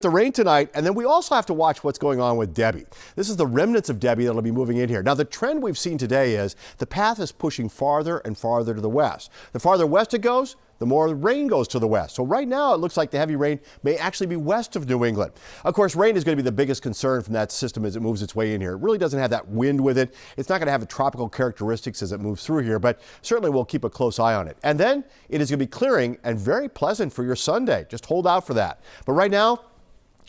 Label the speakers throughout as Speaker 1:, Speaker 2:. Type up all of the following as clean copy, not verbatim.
Speaker 1: The rain tonight, and then we also have to watch what's going on with Debbie. This is the remnants of Debbie that'll be moving in here. Now, the trend we've seen today is the path is pushing farther and farther to the west. The farther west it goes, the more rain goes to the west. So right now, it looks like the heavy rain may actually be west of New England. Of course, rain is going to be the biggest concern from that system as it moves its way in here. It really doesn't have that wind with it. It's not going to have the tropical characteristics as it moves through here, but certainly we'll keep a close eye on it. And then it is going to be clearing and very pleasant for your Sunday. Just hold out for that. But right now,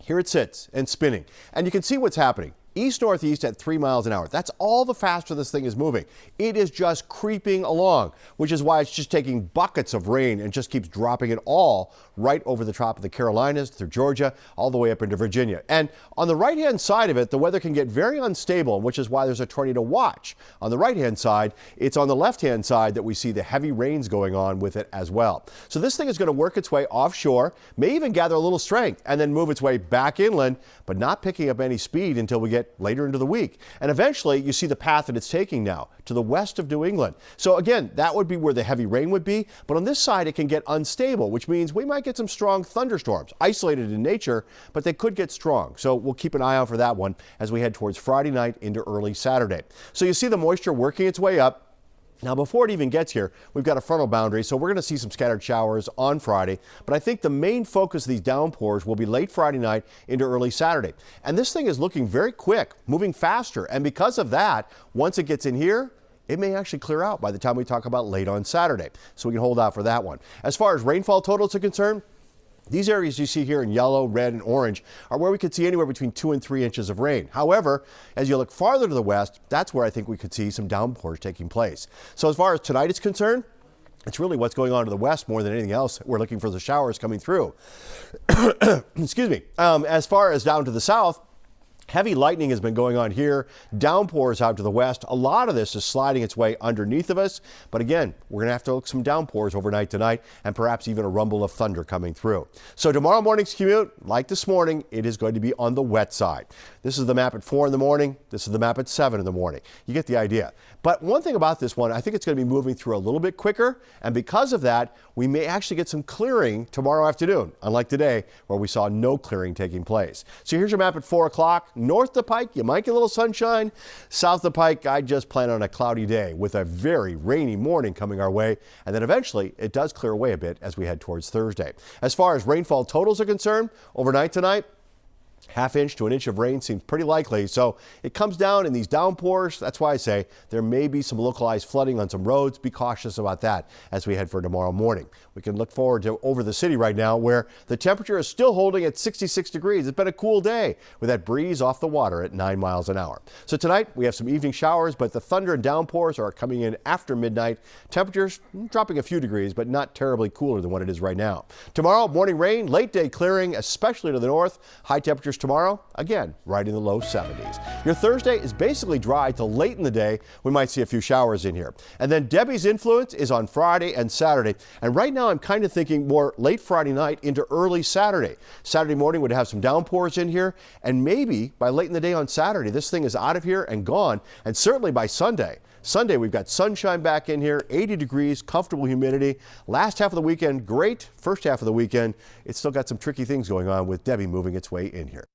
Speaker 1: here it sits and spinning, and you can see what's happening. East-northeast at 3 miles an hour. That's all the faster this thing is moving. It is just creeping along, which is why it's just taking buckets of rain and just keeps dropping it all right over the top of the Carolinas, through Georgia, all the way up into Virginia. And on the right-hand side of it, the weather can get very unstable, which is why there's a tornado watch. On the right-hand side, it's on the left-hand side that we see the heavy rains going on with it as well. So this thing is going to work its way offshore, may even gather a little strength, and then move its way back inland, but not picking up any speed until we get later into the week. And eventually you see the path that it's taking now to the west of New England. So again, that would be where the heavy rain would be. But on this side, it can get unstable, which means we might get some strong thunderstorms, isolated in nature, but they could get strong. So we'll keep an eye out for that one as we head towards Friday night into early Saturday. So you see the moisture working its way up. Now, before it even gets here, we've got a frontal boundary, so we're going to see some scattered showers on Friday. But I think the main focus of these downpours will be late Friday night into early Saturday. And this thing is looking very quick, moving faster. And because of that, once it gets in here, it may actually clear out by the time we talk about late on Saturday. So we can hold out for that one. As far as rainfall totals are concerned, these areas you see here in yellow, red, and orange are where we could see anywhere between 2 and 3 inches of rain. However, as you look farther to the west, that's where I think we could see some downpours taking place. So as far as tonight is concerned, it's really what's going on to the west more than anything else. We're looking for the showers coming through. Excuse me. As far as down to the south, heavy lightning has been going on here, downpours out to the west. A lot of this is sliding its way underneath of us. But again, we're going to have to look some downpours overnight tonight and perhaps even a rumble of thunder coming through. So tomorrow morning's commute, like this morning, it is going to be on the wet side. This is the map at 4 in the morning. This is the map at 7 in the morning. You get the idea. But one thing about this one, I think it's going to be moving through a little bit quicker. And because of that, we may actually get some clearing tomorrow afternoon, unlike today where we saw no clearing taking place. So here's your map at 4 o'clock. North the Pike, you might get a little sunshine. South the Pike, I just plan on a cloudy day with a very rainy morning coming our way. And then eventually it does clear away a bit as we head towards Thursday. As far as rainfall totals are concerned, overnight tonight, ½ inch to 1 inch of rain seems pretty likely. So it comes down in these downpours. That's why I say there may be some localized flooding on some roads. Be cautious about that as we head for tomorrow morning. We can look forward to over the city right now where the temperature is still holding at 66 degrees. It's been a cool day with that breeze off the water at 9 miles an hour. So tonight we have some evening showers, but the thunder and downpours are coming in after midnight. Temperatures dropping a few degrees, but not terribly cooler than what it is right now. Tomorrow, morning rain, late day clearing, especially to the north. High temperatures tomorrow, again, right in the low 70s. Your Thursday is basically dry till late in the day. We might see a few showers in here. And then Debbie's influence is on Friday and Saturday. And right now I'm kind of thinking more late Friday night into early Saturday. Saturday morning would have some downpours in here. And maybe by late in the day on Saturday, this thing is out of here and gone. And certainly by Sunday. Sunday, we've got sunshine back in here, 80 degrees, comfortable humidity. Last half of the weekend, great. First half of the weekend, it's still got some tricky things going on with Debbie moving its way in here.